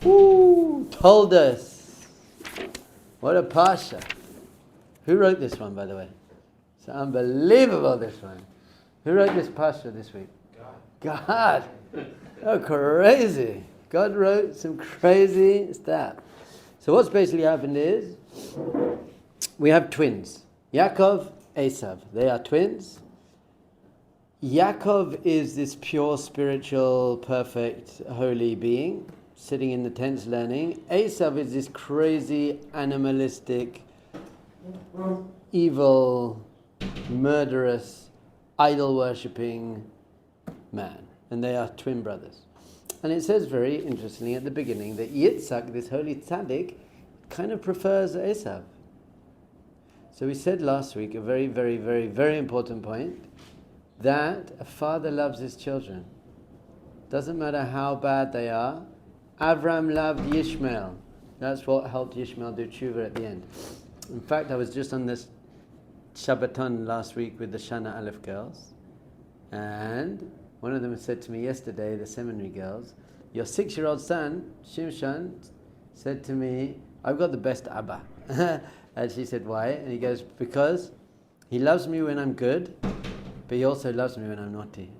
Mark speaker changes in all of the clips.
Speaker 1: Told us. What a Parsha. Who wrote this one, by the way? It's unbelievable, this one. Who wrote this Parsha this week? God. Oh, crazy. God wrote some crazy stuff. So what's basically happened is, we have twins. Yaakov, Esav. They are twins. Yaakov is this pure, spiritual, perfect, holy being, sitting in the tents learning. Esav is this crazy, animalistic, evil, murderous, idol-worshipping man. And they are twin brothers. And it says very interestingly at the beginning that Yitzhak, this holy tzaddik, kind of prefers Esav. So we said last week a very, very, very, very important point, that a father loves his children. Doesn't matter how bad they are. Avram loved Yishmael. That's what helped Yishmael do tshuva at the end. In fact, I was just on this Shabbaton last week with the Shana Aleph girls, and one of them said to me yesterday, the seminary girls, your 6-year-old son, Shimshon, said to me, I've got the best Abba. And she said, why? And he goes, because he loves me when I'm good, but he also loves me when I'm naughty.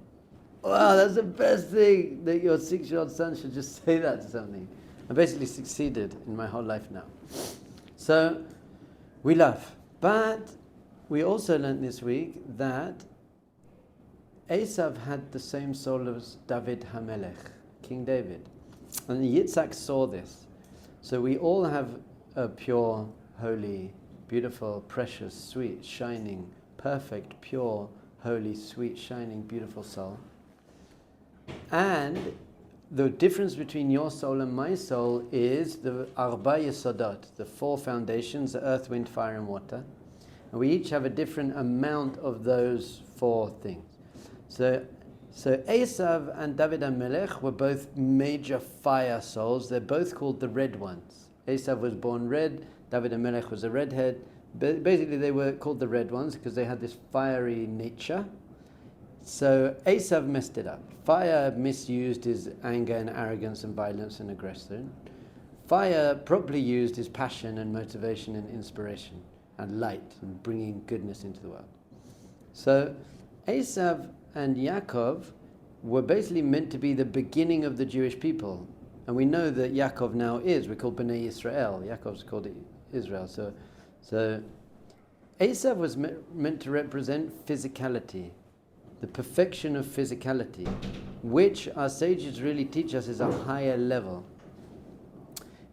Speaker 1: Wow, that's the best thing, that your 6-year-old son should just say that to something. I basically succeeded in my whole life now. So, we love. But we also learned this week that Esav had the same soul as David HaMelech, King David. And Yitzhak saw this. So we all have a pure, holy, beautiful, precious, sweet, shining, perfect, pure, holy, sweet, shining, beautiful soul. And the difference between your soul and my soul is the Arba Yesodot, the 4 foundations, the earth, wind, fire, and water. And we each have a different amount of those 4 things. So Esav and David HaMelech were both major fire souls. They're both called the red ones. Esav was born red, David HaMelech was a redhead. Basically, they were called the red ones because they had this fiery nature. So Esav messed it up. Fire misused is anger and arrogance and violence and aggression. Fire properly used is passion and motivation and inspiration and light and bringing goodness into the world. So Esav and Yaakov were basically meant to be the beginning of the Jewish people. And we know that Yaakov now is. We're called Bnei Yisrael. Yaakov's called Israel. So Esav was meant to represent physicality, the perfection of physicality, which our sages really teach us is a higher level.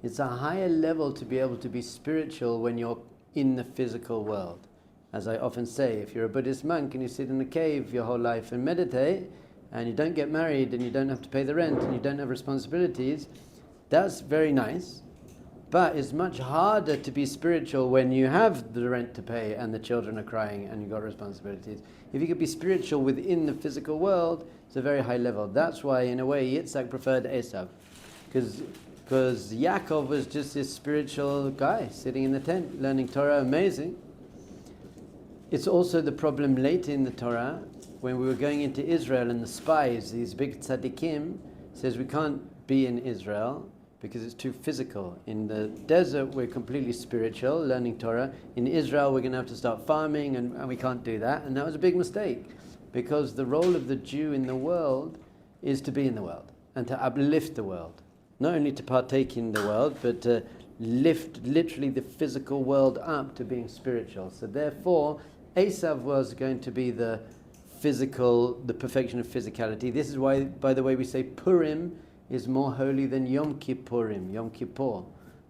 Speaker 1: It's a higher level to be able to be spiritual when you're in the physical world. As I often say, if you're a Buddhist monk and you sit in a cave your whole life and meditate, and you don't get married and you don't have to pay the rent and you don't have responsibilities, that's very nice. But it's much harder to be spiritual when you have the rent to pay and the children are crying and you've got responsibilities. If you could be spiritual within the physical world, it's a very high level. That's why, in a way, Yitzhak preferred Esav. Because Yaakov was just this spiritual guy sitting in the tent, learning Torah, amazing. It's also the problem later in the Torah, when we were going into Israel and the spies, these big tzaddikim, says we can't be in Israel because it's too physical. In the desert, we're completely spiritual, learning Torah. In Israel, we're going to have to start farming, and we can't do that. And that was a big mistake, because the role of the Jew in the world is to be in the world and to uplift the world. Not only to partake in the world, but to lift literally the physical world up to being spiritual. So therefore, Esav was going to be the physical, the perfection of physicality. This is why, by the way, we say Purim is more holy than Yom Kippurim, Yom Kippur,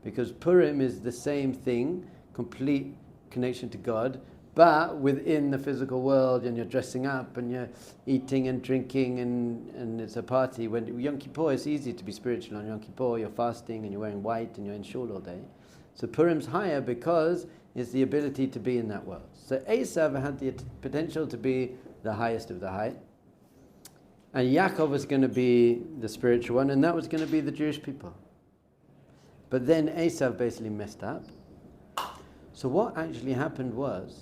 Speaker 1: because Purim is the same thing, complete connection to God, but within the physical world, and you're dressing up and you're eating and drinking and it's a party. When Yom Kippur, it's easy to be spiritual. On Yom Kippur, you're fasting and you're wearing white and you're in shul all day. So Purim's higher because it's the ability to be in that world. So Esav had the potential to be the highest of the high. And Yaakov was going to be the spiritual one, and that was going to be the Jewish people. But then Esav basically messed up. So what actually happened was,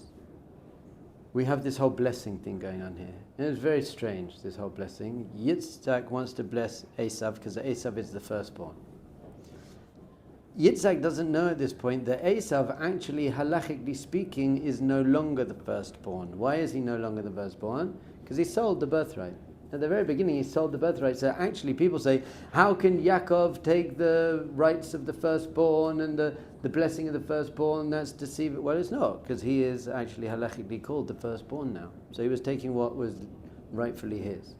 Speaker 1: we have this whole blessing thing going on here. And it's very strange, this whole blessing. Yitzhak wants to bless Esav because Esav is the firstborn. Yitzhak doesn't know at this point that Esav actually, halachically speaking, is no longer the firstborn. Why is he no longer the firstborn? Because he sold the birthright. At the very beginning, he sold the birthright. So actually, people say, how can Yaakov take the rights of the firstborn and the blessing of the firstborn? That's deceiving. Well, it's not, because he is actually halachically called the firstborn now. So he was taking what was rightfully his.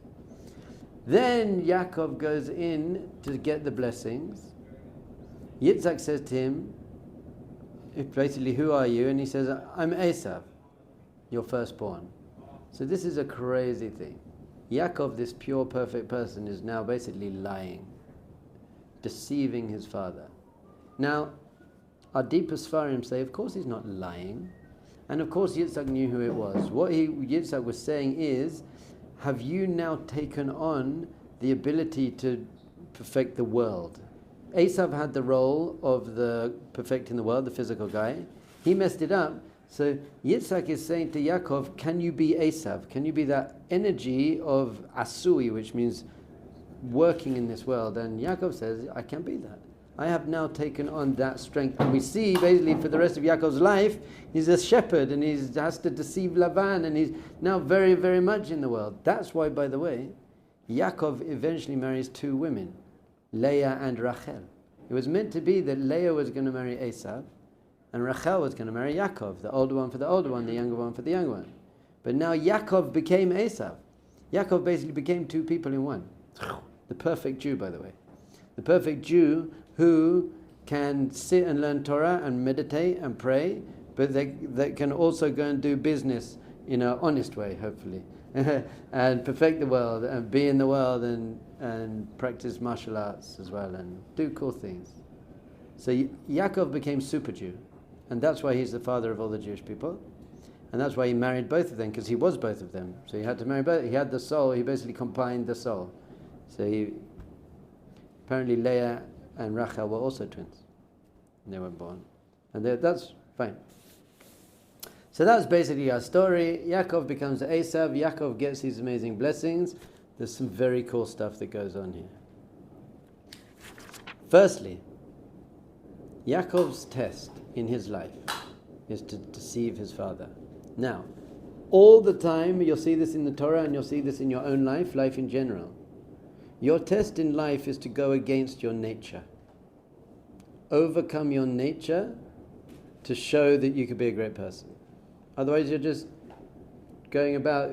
Speaker 1: Then Yaakov goes in to get the blessings. Yitzhak says to him, basically, who are you? And he says, I'm Esav, your firstborn. So this is a crazy thing. Yaakov, this pure, perfect person, is now basically lying, deceiving his father. Now, our deepest Sfarim say, of course he's not lying. And of course Yitzhak knew who it was. What Yitzhak was saying is, have you now taken on the ability to perfect the world? Esav had the role of the perfecting the world, the physical guy. He messed it up. So Yitzhak is saying to Yaakov, can you be Esav? Can you be that energy of Asui, which means working in this world? And Yaakov says, I can be that. I have now taken on that strength. And we see basically for the rest of Yaakov's life, he's a shepherd and he has to deceive Lavan and he's now very, very much in the world. That's why, by the way, Yaakov eventually marries two women, Leah and Rachel. It was meant to be that Leah was going to marry Esav and Rachel was going to marry Yaakov, the older one for the older one, the younger one for the younger one. But now Yaakov became Esav. Yaakov basically became two people in one. The perfect Jew, by the way. The perfect Jew who can sit and learn Torah and meditate and pray, but they can also go and do business in an honest way, hopefully, and perfect the world and be in the world and practice martial arts as well and do cool things. So Yaakov became super Jew, and that's why he's the father of all the Jewish people, and that's why he married both of them, because he was both of them. So he had to marry both. He had the soul. He basically combined the soul. So apparently Leah and Rachel were also twins. They were born. And that's fine. So that's basically our story. Yaakov becomes Esav. Yaakov gets these amazing blessings. There's some very cool stuff that goes on here. Firstly, Yaakov's test in his life is to deceive his father. Now, all the time, you'll see this in the Torah and you'll see this in your own life in general. Your test in life is to go against your nature. Overcome your nature to show that you could be a great person. Otherwise you're just going about,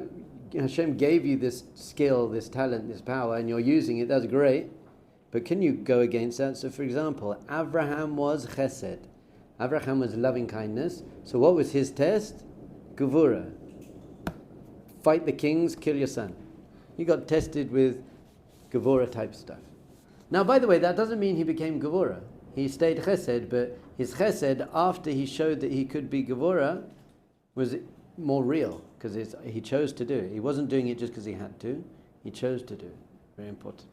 Speaker 1: Hashem gave you this skill, this talent, this power, and you're using it, that's great. But can you go against that? So for example, Abraham was chesed. Abraham was loving kindness. So what was his test? Gevurah. Fight the kings, kill your son. He got tested with Gevurah type stuff. Now, by the way, that doesn't mean he became Gevurah. He stayed chesed, but his chesed, after he showed that he could be Gevurah, was more real, because he chose to do it. He wasn't doing it just because he had to. He chose to do it. Very important.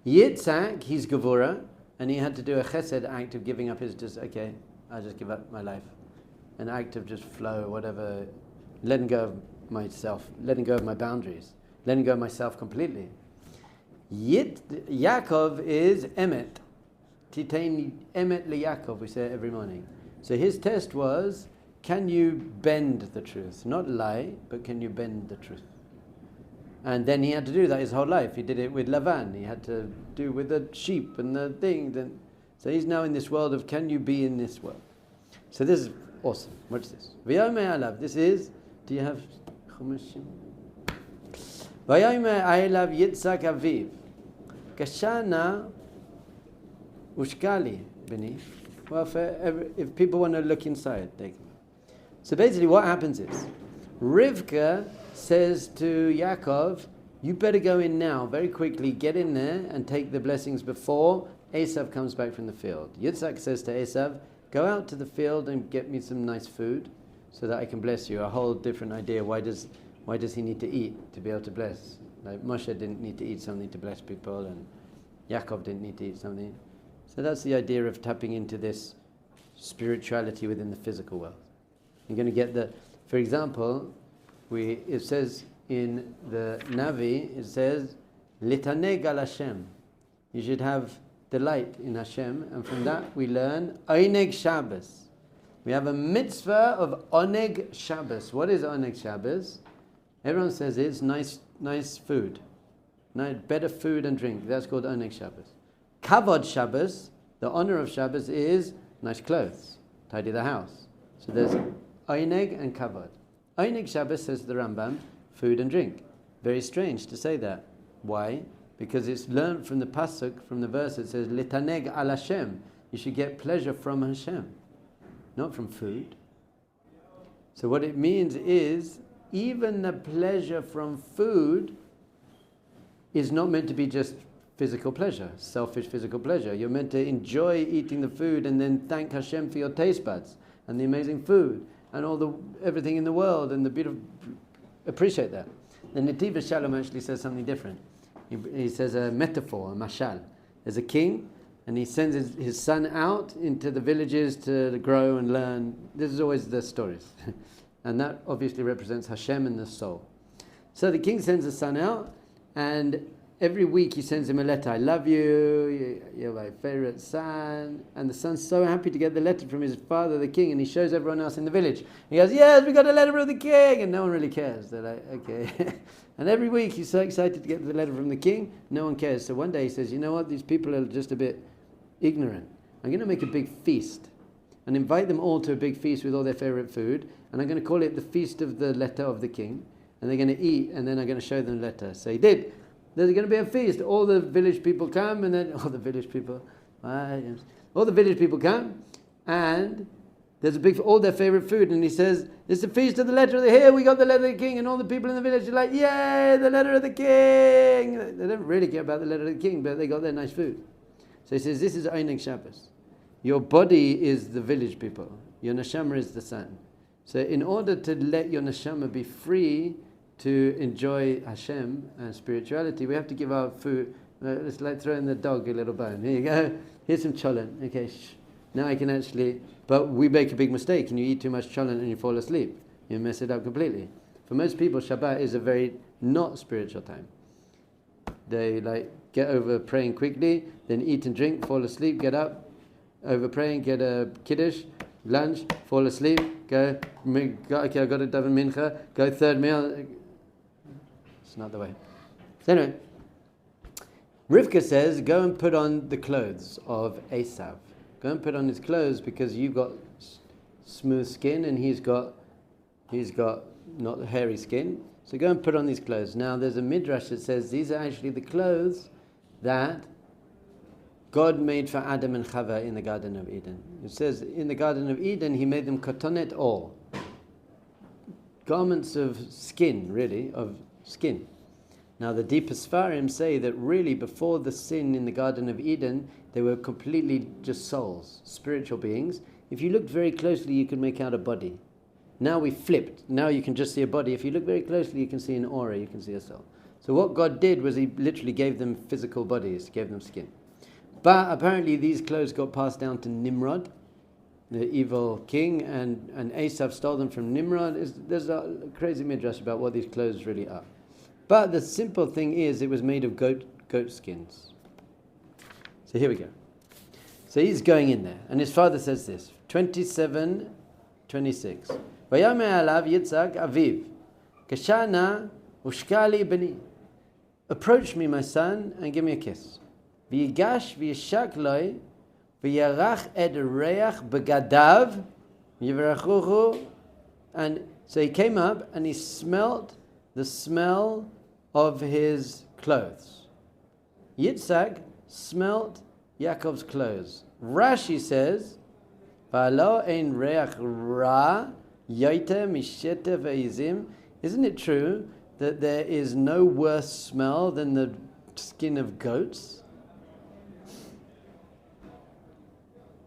Speaker 1: Yitzhak, he's Gevurah, and he had to do a chesed act of giving up his, I'll just give up my life. An act of just flow, whatever, letting go of myself, letting go of my boundaries, letting go of myself completely. Yaakov is emet. Titain emet liYaakov, we say it every morning. So his test was, can you bend the truth? Not lie, but can you bend the truth? And then he had to do that his whole life. He did it with Lavan. He had to do with the sheep and the thing. So he's now in this world of, can you be in this world? So this is awesome. Watch this. V'yomer alav. This is, do you have chumashim? V'yomer alav Yitzhak aviv. Kashana ushkali bini. Well, if people want to look inside, they can. So basically what happens is, Rivka says to Yaakov, you better go in now, very quickly, get in there and take the blessings before Esav comes back from the field. Yitzhak says to Esav, go out to the field and get me some nice food so that I can bless you. A whole different idea. Why does he need to eat to be able to bless? Like Moshe didn't need to eat something to bless people, and Yaakov didn't need to eat something. So that's the idea of tapping into this spirituality within the physical world. You're going to get for example, it says in the Navi, it says, Litaneg al Hashem. You should have delight in Hashem, and from that we learn Oneg Shabbos. We have a mitzvah of Oneg Shabbos. What is Oneg Shabbos? Everyone says it's nice food. Better food and drink. That's called Oneg Shabbos. Kavod Shabbos, the honor of Shabbos, is nice clothes, tidy the house. So there's Oneg and Kavod. Oneg Shabbos, says the Rambam, food and drink. Very strange to say that. Why? Because it's learned from the pasuk, from the verse. It says Litaneg al Hashem. You should get pleasure from Hashem, not from food. So what it means is, even the pleasure from food is not meant to be just physical pleasure, selfish physical pleasure. You're meant to enjoy eating the food and then thank Hashem for your taste buds and the amazing food and everything in the world and the beautiful. Appreciate that. The Netiv Shalom actually says something different. He says a metaphor, a mashal. There's a king, and he sends his son out into the villages to grow and learn. This is always the stories. And that obviously represents Hashem and the soul. So the king sends the son out, and every week he sends him a letter. I love you, you're my favorite son. And the son's so happy to get the letter from his father, the king, and he shows everyone else in the village. He goes, yes, we got a letter from the king. And no one really cares. They're like, okay. And every week he's so excited to get the letter from the king, no one cares. So one day he says, you know what, these people are just a bit ignorant. I'm going to make a big feast and invite them all to a big feast with all their favorite food. And I'm going to call it the Feast of the Letter of the King. And they're going to eat, and then I'm going to show them the letter. So he did. There's going to be a feast. All the village people come, and then all the village people come, and there's a big, all their favorite food. And he says, it's the feast of the letter of the, here we got the letter of the king, and all the people in the village are like, yay, the letter of the king. They don't really care about the letter of the king, but they got their nice food. So he says, this is Oneg Shabbos. Your body is the village people. Your neshama is the sun. So in order to let your neshama be free to enjoy Hashem and spirituality, we have to give our food. It's like throwing the dog a little bone. Here you go. Here's some cholent. Okay, now I can actually. But we make a big mistake, and you eat too much cholent and you fall asleep. You mess it up completely. For most people, Shabbat is a very not spiritual time. They get over praying quickly, then eat and drink, fall asleep, get up, over praying, get a kiddush, lunch, fall asleep, go, okay, I got a daven mincha, go third meal. It's not the way. So anyway, Rivka says, go and put on the clothes of Esav. Go and put on his clothes because you've got smooth skin and he's got not hairy skin. So go and put on these clothes. Now there's a midrash that says these are actually the clothes that God made for Adam and Chava in the Garden of Eden. It says in the Garden of Eden he made them kotonet or garments of skin, really, of skin. Now the deepest Sfarim say that really before the sin in the Garden of Eden, they were completely just souls, spiritual beings. If you looked very closely, you could make out a body. Now we flipped. Now you can just see a body. If you look very closely, you can see an aura, you can see a soul. So what God did was he literally gave them physical bodies, gave them skin. But apparently these clothes got passed down to Nimrod, the evil king, and Esav stole them from Nimrod. There's a crazy midrash about what these clothes really are. But the simple thing is, it was made of goat skins. So here we go. So he's going in there, and his father says this, 27:26. Vayamer alav Yitzhak aviv, kashana ushkali bani. Approach me, my son, and give me a kiss. V'yigash v'yishak loy, v'yarach ed reach begadav, yivrachuchu. And so he came up and he smelt the smell of his clothes. Yitzhak smelt Yaakov's clothes. Rashi says, "V'alo ein reach ra yoter mishete ve'izim." Isn't it true that there is no worse smell than the skin of goats?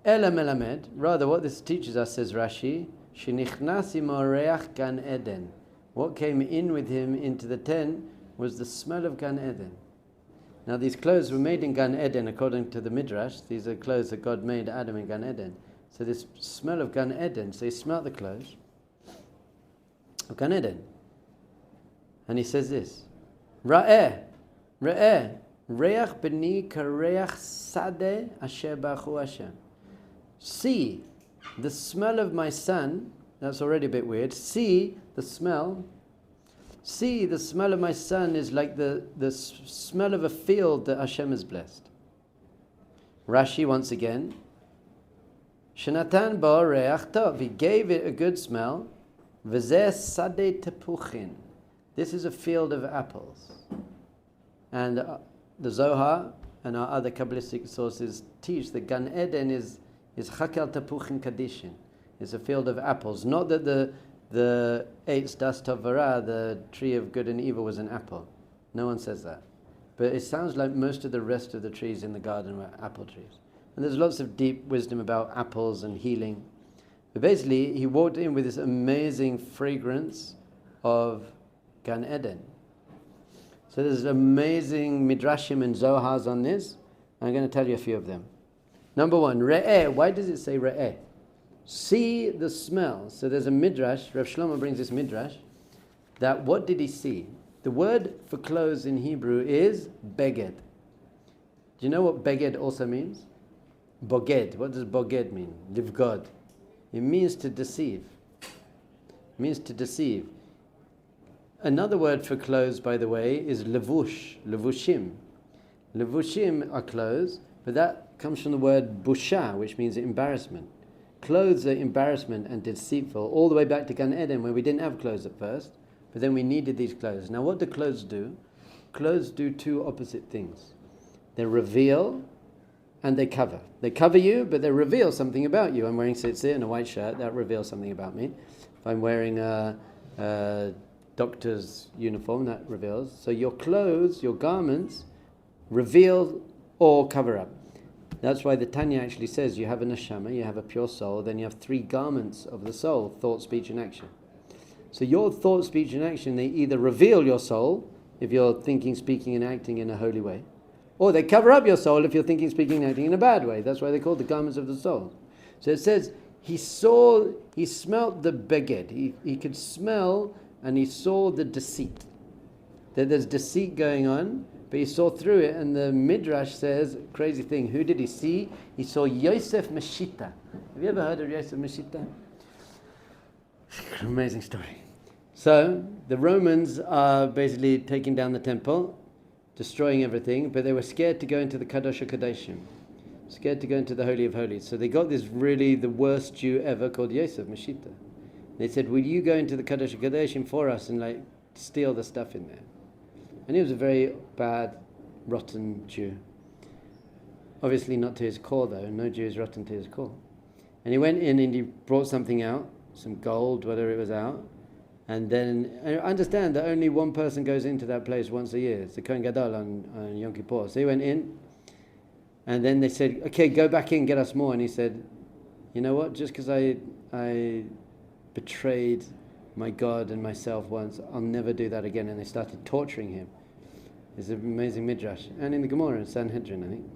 Speaker 1: Ela melamed. Rather, what this teaches us, says Rashi, shenichnas imo reach gan Eden. What came in with him into the tent was the smell of Gan Eden. Now these clothes were made in Gan Eden according to the Midrash. These are clothes that God made Adam in Gan Eden. So this smell of Gan Eden, so he smelt the clothes of Gan Eden. And he says this, Ra'eh, Reach b'ni kareach sadeh asher b'achu Hashem. See, the smell of my son, that's already a bit weird. See, the smell of my son is like the smell of a field that Hashem has blessed. Rashi once again, Shenatan bo reach tov, he gave it a good smell. V'zeh sadeh tepuchin, this is a field of apples. And the Zohar and our other Kabbalistic sources teach that Gan Eden is chakel tepuchin kadishin. It's a field of apples. Not that the Eitz Das Tov V'Ra, the tree of good and evil, was an apple. No one says that. But it sounds like most of the rest of the trees in the garden were apple trees. And there's lots of deep wisdom about apples and healing. But basically, he walked in with this amazing fragrance of Gan Eden. So there's amazing midrashim and zohars on this. I'm going to tell you a few of them. Number one, re'eh. Why does it say re'eh? See the smell. So there's a midrash, Rav Shlomo brings this midrash, that what did he see? The word for clothes in Hebrew is beged. Do you know what beged also means? Boged. What does boged mean? Livgod. It means to deceive. It means to deceive. Another word for clothes, by the way, is levush, levushim. Levushim are clothes, but that comes from the word busha, which means embarrassment. Clothes are embarrassment and deceitful, all the way back to Gan Eden, where we didn't have clothes at first, but then we needed these clothes. Now what do clothes do? Clothes do two opposite things. They reveal and they cover. They cover you, but they reveal something about you. I'm wearing tzitzit and a white shirt, that reveals something about me. If I'm wearing a doctor's uniform, that reveals. So your clothes, your garments, reveal or cover up. That's why the Tanya actually says you have a neshama, you have a pure soul, then you have three garments of the soul: thought, speech, and action. So your thought, speech, and action, they either reveal your soul, if you're thinking, speaking, and acting in a holy way, or they cover up your soul if you're thinking, speaking, and acting in a bad way. That's why they're called the garments of the soul. So it says, he smelt the beged. He could smell, and he saw the deceit. That there's deceit going on, but he saw through it, and the Midrash says, crazy thing, who did he see? He saw Yosef Meshita. Have you ever heard of Yosef Meshita? Amazing story. So, the Romans are basically taking down the temple, destroying everything, but they were scared to go into the Kadosh HaKadoshim, scared to go into the Holy of Holies. So they got this really the worst Jew ever called Yosef Meshita. They said, will you go into the Kadosh HaKadoshim for us and steal the stuff in there? And he was a very bad, rotten Jew. Obviously not to his core though, no Jew is rotten to his core. And he went in and he brought something out, some gold, whatever it was out, and then, I understand that only one person goes into that place once a year, it's the Kohen Gadol on Yom Kippur. So he went in, and then they said, okay, go back in, get us more. And he said, you know what, just because I betrayed my God and myself once, I'll never do that again. And they started torturing him. It's an amazing midrash. And in the Gemara in Sanhedrin, I think.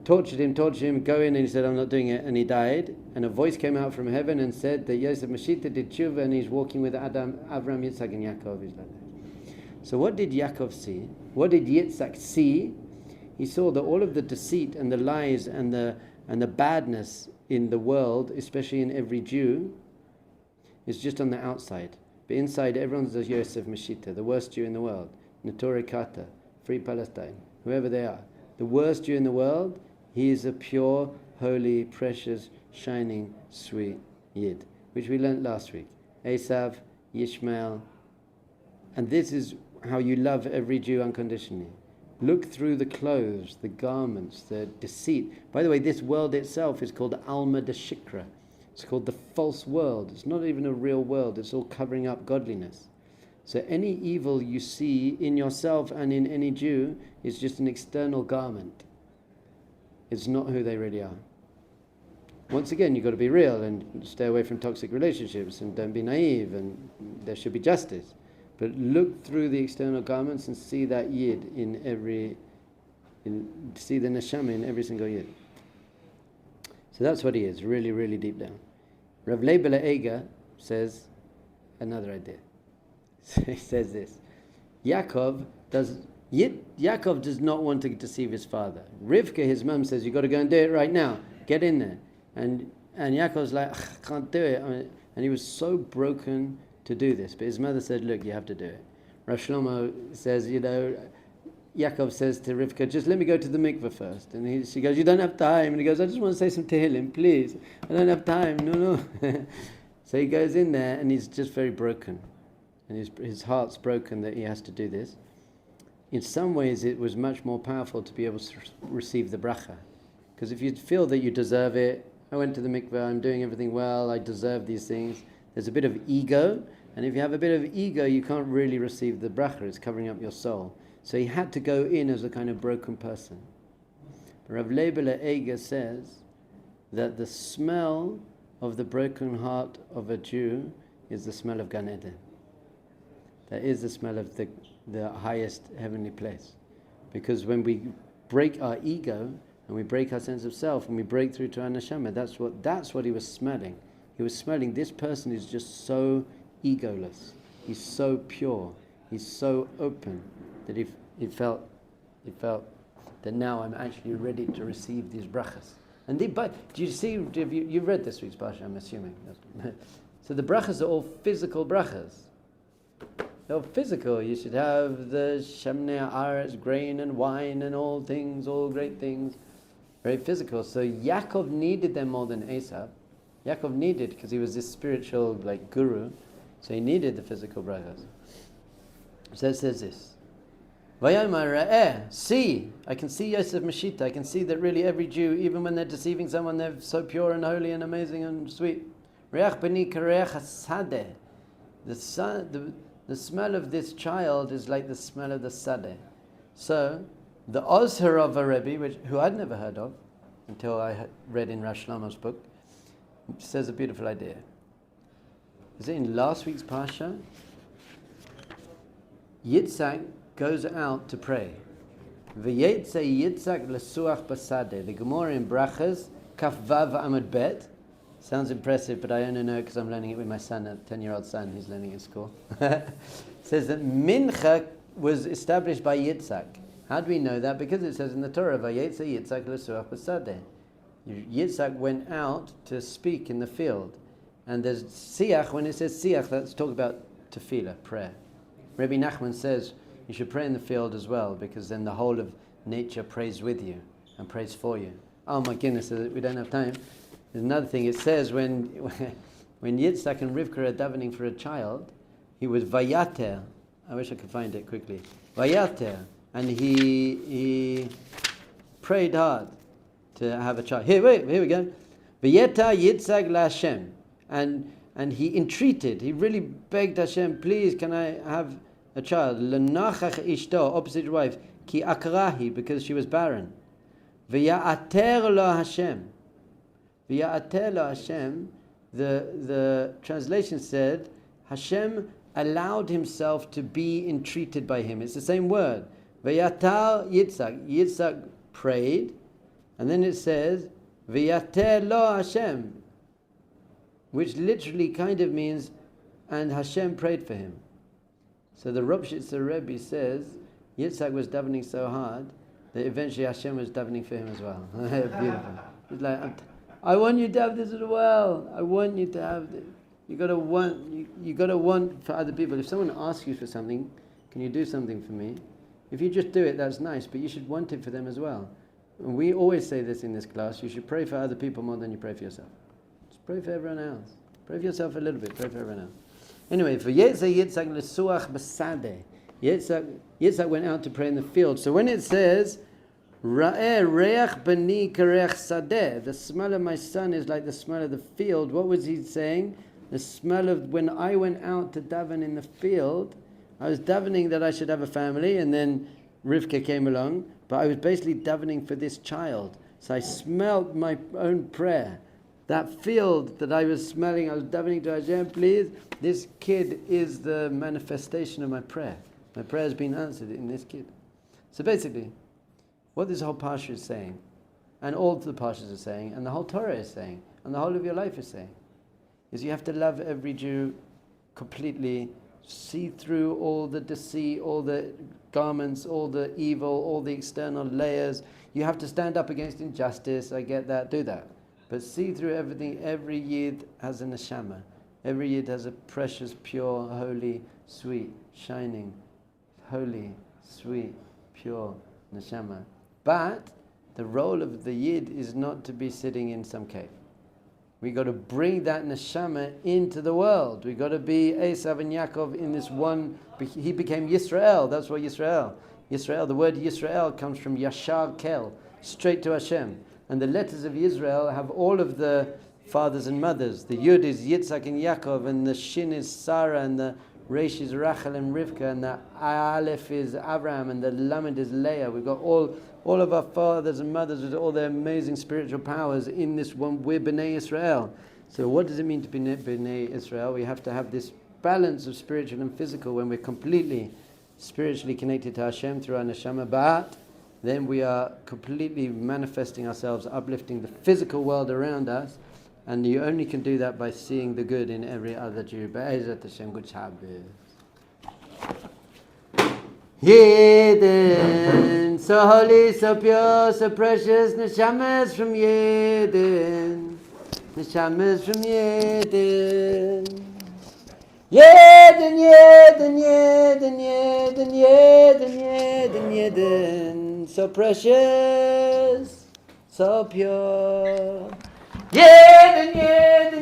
Speaker 1: Tortured him, go in, and he said, I'm not doing it. And he died. And a voice came out from heaven and said that Yosef Meshita did tshuva, and he's walking with Adam, Avram, Yitzhak, and Yaakov. He's like that. So what did Yaakov see? What did Yitzhak see? He saw that all of the deceit and the lies and the badness in the world, especially in every Jew, is just on the outside. But inside, everyone's a Yosef Meshita, the worst Jew in the world. Neturei Kata, Free Palestine, whoever they are. The worst Jew in the world, he is a pure, holy, precious, shining, sweet Yid, which we learnt last week. Esav, Yishmael. And this is how you love every Jew unconditionally. Look through the clothes, the garments, the deceit. By the way, this world itself is called Alma de Shikra. It's called the false world. It's not even a real world. It's all covering up godliness. So any evil you see in yourself and in any Jew is just an external garment. It's not who they really are. Once again, you've got to be real and stay away from toxic relationships and don't be naive, and there should be justice. But look through the external garments and see that Yid see the neshama in every single Yid. So that's what he is, really, really deep down. Rav Leibel Eiger says another idea. He says this: Yaakov does Yaakov does not want to deceive his father. Rivka, his mum, says, you've got to go and do it right now. Get in there. And Yaakov's like, I can't do it. And he was so broken to do this. But his mother said, look, you have to do it. Rav Shlomo says, Yaakov says to Rivka, just let me go to the mikveh first. And she goes, you don't have time. And he goes, I just want to say some Tehillim, please. I don't have time. No. So he goes in there and he's just very broken. And his heart's broken that he has to do this. In some ways, it was much more powerful to be able to receive the bracha. Because if you feel that you deserve it, I went to the mikveh, I'm doing everything well, I deserve these things, there's a bit of ego. And if you have a bit of ego, you can't really receive the bracha. It's covering up your soul. So he had to go in as a kind of broken person. Rav Leibele Eger says that the smell of the broken heart of a Jew is the smell of Gan Eden. That is the smell of the highest heavenly place. Because when we break our ego and we break our sense of self and we break through to our neshama, that's what he was smelling. He was smelling, this person is just so egoless. He's so pure. He's so open that he felt that now I'm actually ready to receive these brachas. And do you see? You've read this week's Parsha, I'm assuming. So the brachas are all physical brachas. They're all physical. You should have the Shemnei Aretz, grain and wine and all things, all great things. Very physical. So Yaakov needed them more than Esav. Yaakov needed, because he was this spiritual guru, so he needed the physical brachas. So it says this. Vayomar Ra'eh, see, I can see Yosef Meshita, I can see that really every Jew, even when they're deceiving someone, they're so pure and holy and amazing and sweet. Reach bani kareach hasadeh. The smell of this child is like the smell of the sadeh. So, the Ozher of a Rebbe, who I'd never heard of until I read in Rav Shlomo's book, says a beautiful idea. Is it in last week's Parsha? Yitzhak goes out to pray. V'yetze Yitzhak lesuach basadeh. The Gemara in Brachas, Kaf Vav Amud Bet. Sounds impressive, but I only know because I'm learning it with my son, a 10-year-old son who's learning at school. Says that Mincha was established by Yitzhak. How do we know that? Because it says in the Torah, V'yetze Yitzhak lesuach basadeh. Yitzhak went out to speak in the field. And there's siach, when it says siach, let's talk about tefillah, prayer. Rabbi Nachman says you should pray in the field as well, because then the whole of nature prays with you and prays for you. Oh my goodness, we don't have time. There's another thing. It says when Yitzhak and Rivka are davening for a child, he was vayater. I wish I could find it quickly. Vayater, and he prayed hard to have a child. Here we go. Vayeta Yitzhak la Hashem, and he entreated. He really begged Hashem, please, can I have a child? Lenachach ishto, opposite wife, ki akrahi, because she was barren. V'ya'ater lo Hashem. V'ya'ater lo Hashem. The translation said Hashem allowed himself to be entreated by him. It's the same word. V'yatar Yitzhak. Yitzhak prayed, and then it says V'yater lo Hashem, which literally kind of means, and Hashem prayed for him. So the Ropshitzer Rebbe says Yitzhak was davening so hard that eventually Hashem was davening for him as well. Beautiful. It's like, I want you to have this as well. I want you to have this. You got to want for other people. If someone asks you for something, can you do something for me? If you just do it, that's nice, but you should want it for them as well. And we always say this in this class, you should pray for other people more than you pray for yourself. Just pray for everyone else. Pray for yourself a little bit, pray for everyone else. Anyway, for Yitzhak lesuach basadeh. Yitzhak went out to pray in the field. So when it says, Ra'eh reach bani karech sadeh, the smell of my son is like the smell of the field, what was he saying? The smell of when I went out to daven in the field, I was davening that I should have a family, and then Rivka came along, but I was basically davening for this child. So I smelled my own prayer. That field that I was smelling, I was davening to Hashem, please, this kid is the manifestation of my prayer. My prayer has been answered in this kid. So basically, what this whole Parsha is saying, and all the Parshas are saying, and the whole Torah is saying, and the whole of your life is saying, is you have to love every Jew completely, see through all the deceit, all the garments, all the evil, all the external layers. You have to stand up against injustice. I get that, do that. But see through everything. Every yid has a neshama. Every yid has a precious, pure, holy, sweet, shining, holy, sweet, pure neshama. But the role of the yid is not to be sitting in some cave. We got to bring that neshama into the world. We got to be Esav and Yaakov in this one. He became Yisrael. That's what Yisrael. Yisrael. The word Yisrael comes from Yashar Kel, straight to Hashem. And the letters of Israel have all of the fathers and mothers. The Yud is Yitzhak and Yaakov, and the Shin is Sarah, and the Resh is Rachel and Rivka, and the Aleph is Abraham, and the Lamed is Leah. We've got all of our fathers and mothers with all their amazing spiritual powers in this one. We're B'nai Israel. So what does it mean to be B'nai Israel? We have to have this balance of spiritual and physical when we're completely spiritually connected to Hashem through our neshama, but then we are completely manifesting ourselves, uplifting the physical world around us, and you only can do that by seeing the good in every other Jew. Be'ezrat Hashem, good Shabbos. Yidden, so holy, so pure, so precious, neshamas from Yidden, neshamas from Yidden. Yidden, Yidden, Yidden, Yidden, Yidden, Yidden, Yidden, so precious, so pure. Yidden, Yidden.